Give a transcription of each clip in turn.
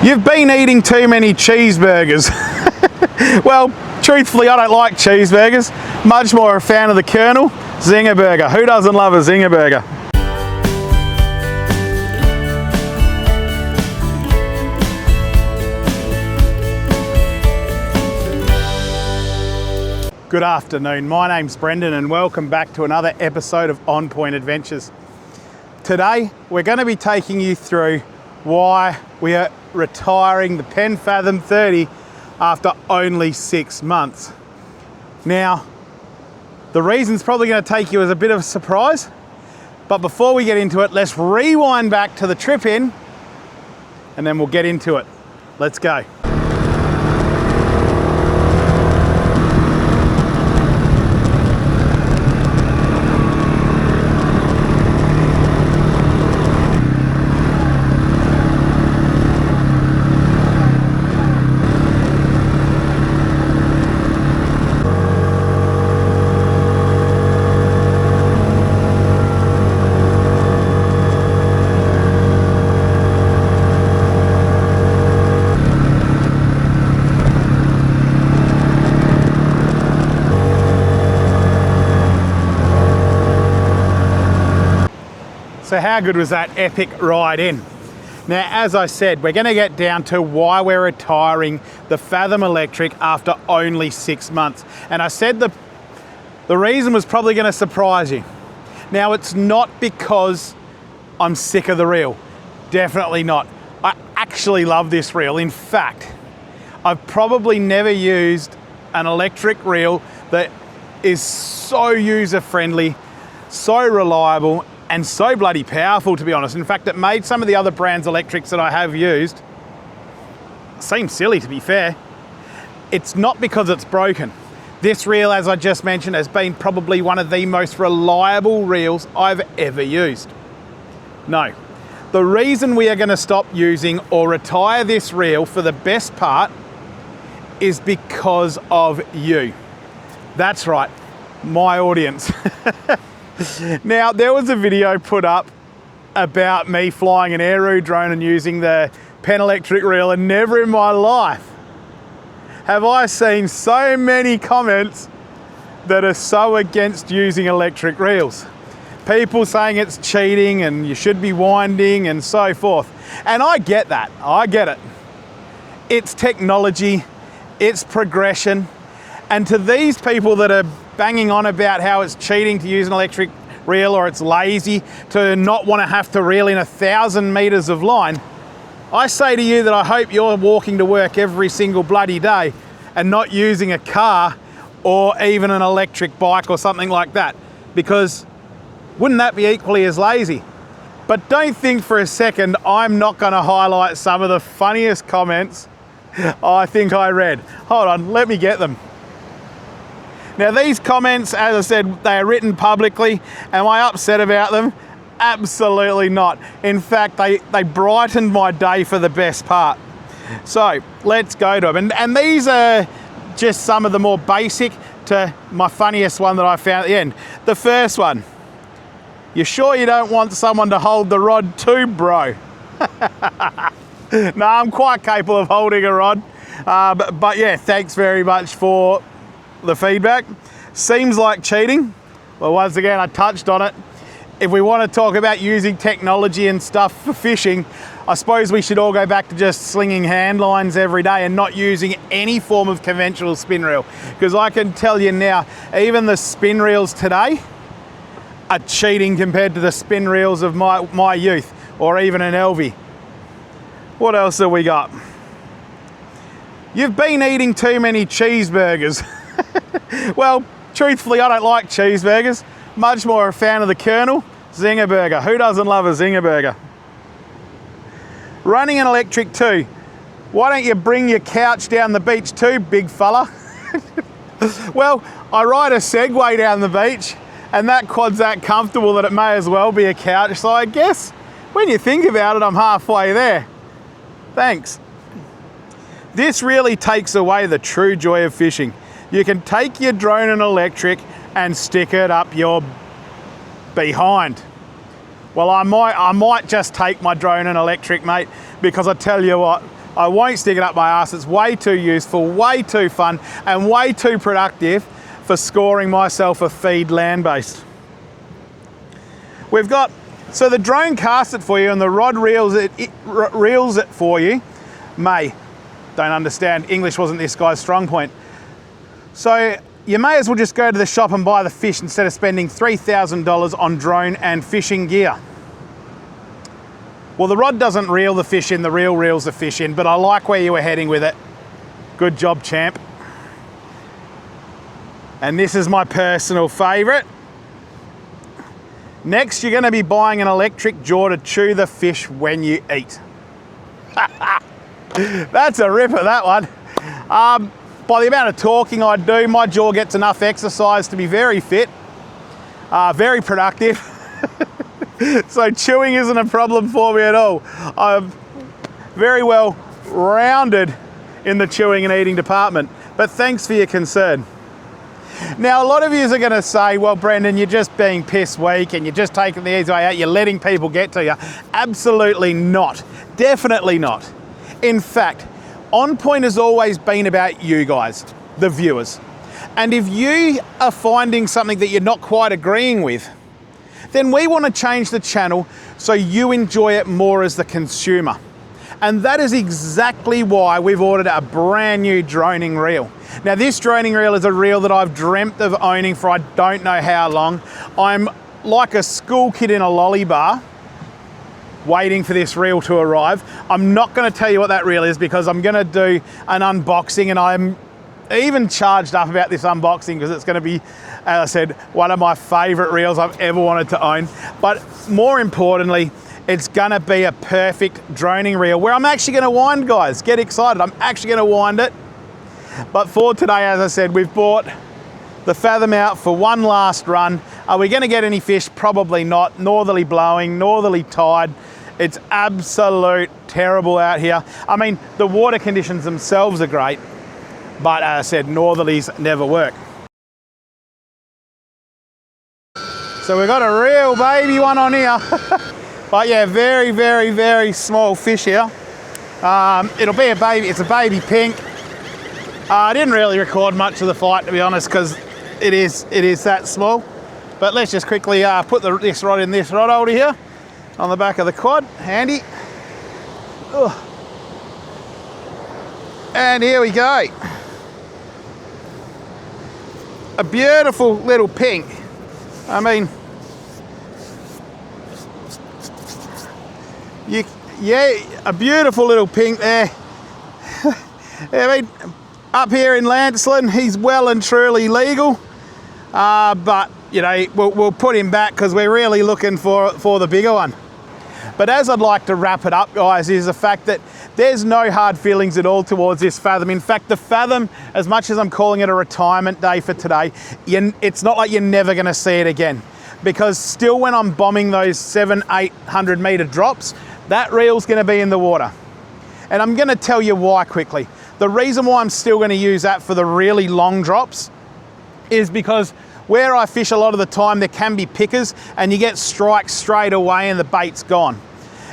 You've been eating too many cheeseburgers. Well, truthfully, I don't like cheeseburgers. Much more a fan of the Colonel Zinger Burger. Who doesn't love a Zinger Burger? Good afternoon, my name's Brendan and welcome back to another episode of On Point Adventures. Today, we're going to be taking you through why we are retiring the Penn Fathom 30 after only 6 months. Now, the reason's probably going to take you as a bit of a surprise, but before we get into it, let's rewind back to the trip in and then we'll get into it. Let's go. So how good was that epic ride in? Now, as I said, we're going to get down to why we're retiring the Fathom Electric after only 6 months. And I said the reason was probably going to surprise you. Now, it's not because I'm sick of the reel. Definitely not. I actually love this reel. In fact, I've probably never used an electric reel that is so user-friendly, so reliable, and so bloody powerful, to be honest. In fact, it made some of the other brands' electrics that I have used seem silly, to be fair. It's not because it's broken. This reel, as I just mentioned, has been probably one of the most reliable reels I've ever used. No, the reason we are going to stop using or retire this reel for the best part is because of you. That's right, my audience. Now, there was a video put up about me flying an aeroo drone and using the Penn Electric reel, and never in my life have I seen so many comments that are so against using electric reels. People saying it's cheating and you should be winding and so forth. And I get that, I get it. It's technology, it's progression. And to these people that are banging on about how it's cheating to use an electric reel or it's lazy to not want to have to reel in 1,000 meters of line, I say to you that I hope you're walking to work every single bloody day and not using a car or even an electric bike or something like that, because wouldn't that be equally as lazy? But don't think for a second I'm not going to highlight some of the funniest comments I think I read. Hold on, let me get them. Now, these comments, as I said, they are written publicly. Am I upset about them? Absolutely not. In fact, they brightened my day for the best part. So let's go to them. And these are just some of the more basic to my funniest one that I found at the end. The first one, you sure you don't want someone to hold the rod too, bro? No, I'm quite capable of holding a rod. But yeah, thanks very much for the feedback. Seems like cheating. Well, once again, I touched on it. If we want to talk about using technology and stuff for fishing, I suppose we should all go back to just slinging hand lines every day and not using any form of conventional spin reel. Because I can tell you now, even the spin reels today are cheating compared to the spin reels of my youth, or even an LV. What else have we got? You've been eating too many cheeseburgers. Well, truthfully, I don't like cheeseburgers. Much more a fan of the Colonel Zinger Burger. Who doesn't love a Zinger Burger? Running an electric too. Why don't you bring your couch down the beach too, big fella? Well, I ride a Segway down the beach and that quad's that comfortable that it may as well be a couch. So I guess when you think about it, I'm halfway there. Thanks. This really takes away the true joy of fishing. You can take your drone and electric and stick it up your behind. Well, I might just take my drone and electric, mate, because I tell you what, I won't stick it up my ass. It's way too useful, way too fun, and way too productive for scoring myself a feed land-based. We've got, so the drone casts it for you and the rod reels it for you. Don't understand, English wasn't this guy's strong point. So you may as well just go to the shop and buy the fish instead of spending $3,000 on drone and fishing gear. Well, the rod doesn't reel the fish in, the reel reels the fish in, but I like where you were heading with it. Good job, champ. And this is my personal favorite. Next, you're gonna be buying an electric jaw to chew the fish when you eat. That's a ripper, that one. By the amount of talking I do, my jaw gets enough exercise to be very fit, very productive. So chewing isn't a problem for me at all. I'm very well rounded in the chewing and eating department, but thanks for your concern. Now, a lot of you are gonna say, well, Brendan, you're just being piss weak and you're just taking the easy way out, you're letting people get to you. Absolutely not, definitely not. In fact, On Point has always been about you guys, the viewers. And if you are finding something that you're not quite agreeing with, then we want to change the channel so you enjoy it more as the consumer. And that is exactly why we've ordered a brand new droning reel. Now, this droning reel is a reel that I've dreamt of owning for I don't know how long. I'm like a school kid in a lolly bar waiting for this reel to arrive. I'm not going to tell you what that reel is because I'm going to do an unboxing, and I'm even charged up about this unboxing because it's going to be, as I said, one of my favorite reels I've ever wanted to own. But more importantly, it's going to be a perfect droning reel where I'm actually going to wind, guys. Get excited. I'm actually going to wind it. But for today, as I said, we've bought the Fathom out for one last run. Are we going to get any fish? Probably not. Northerly blowing, northerly tide. It's absolute terrible out here. I mean, the water conditions themselves are great, but as I said, northerlies never work. So we've got a real baby one on here. But yeah, very, very, very small fish here. It'll be a baby, it's a baby pink. I didn't really record much of the fight, to be honest, because it is that small. But let's just quickly put this rod in this rod holder here on the back of the quad, handy. Ugh. And here we go. A beautiful little pink. I mean, a beautiful little pink there. I mean, up here in Landsland, he's well and truly legal. But, you know, we'll put him back because we're really looking for the bigger one. But as I'd like to wrap it up, guys, is the fact that there's no hard feelings at all towards this Fathom. In fact, the Fathom, as much as I'm calling it a retirement day for today, it's not like you're never going to see it again. Because still when I'm bombing those 700-800 metre drops, that reel's going to be in the water. And I'm going to tell you why quickly. The reason why I'm still going to use that for the really long drops is because where I fish a lot of the time, there can be pickers and you get strikes straight away and the bait's gone.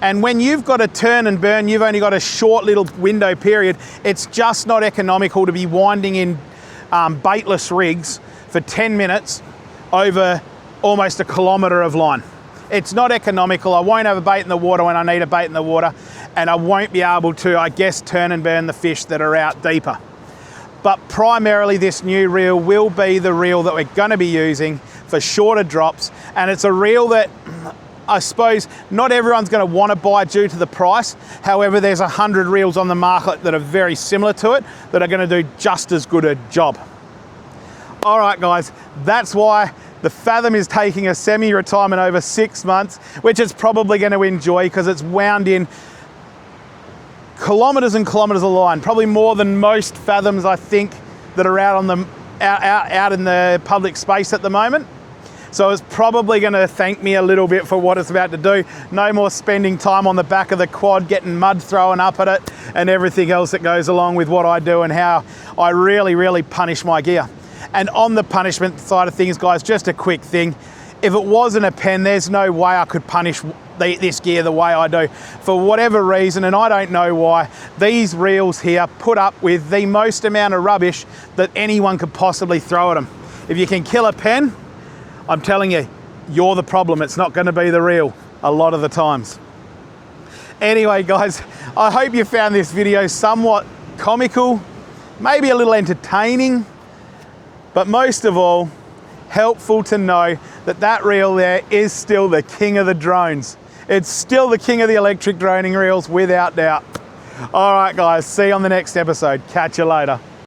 And when you've got to turn and burn, you've only got a short little window period, it's just not economical to be winding in baitless rigs for 10 minutes over almost a kilometre of line. It's not economical. I won't have a bait in the water when I need a bait in the water, and I won't be able to, I guess, turn and burn the fish that are out deeper. But primarily this new reel will be the reel that we're going to be using for shorter drops, and it's a reel that I suppose not everyone's going to want to buy due to the price. However, there's 100 reels on the market that are very similar to it that are going to do just as good a job. All right, guys, that's why the Fathom is taking a semi-retirement over 6 months, which it's probably going to enjoy because it's wound in kilometres and kilometres of line, probably more than most Fathoms, I think, that are out in the public space at the moment. So it's probably going to thank me a little bit for what it's about to do. No more spending time on the back of the quad, getting mud thrown up at it and everything else that goes along with what I do and how I really, really punish my gear. And on the punishment side of things, guys, just a quick thing. If it wasn't a Penn, there's no way I could punish this gear the way I do. For whatever reason, and I don't know why, these reels here put up with the most amount of rubbish that anyone could possibly throw at them. If you can kill a pen, I'm telling you, you're the problem. It's not going to be the reel a lot of the times. Anyway, guys, I hope you found this video somewhat comical, maybe a little entertaining, but most of all, helpful to know that that reel there is still the king of the drones. It's still the king of the electric droning reels, without doubt. All right, guys, see you on the next episode. Catch you later.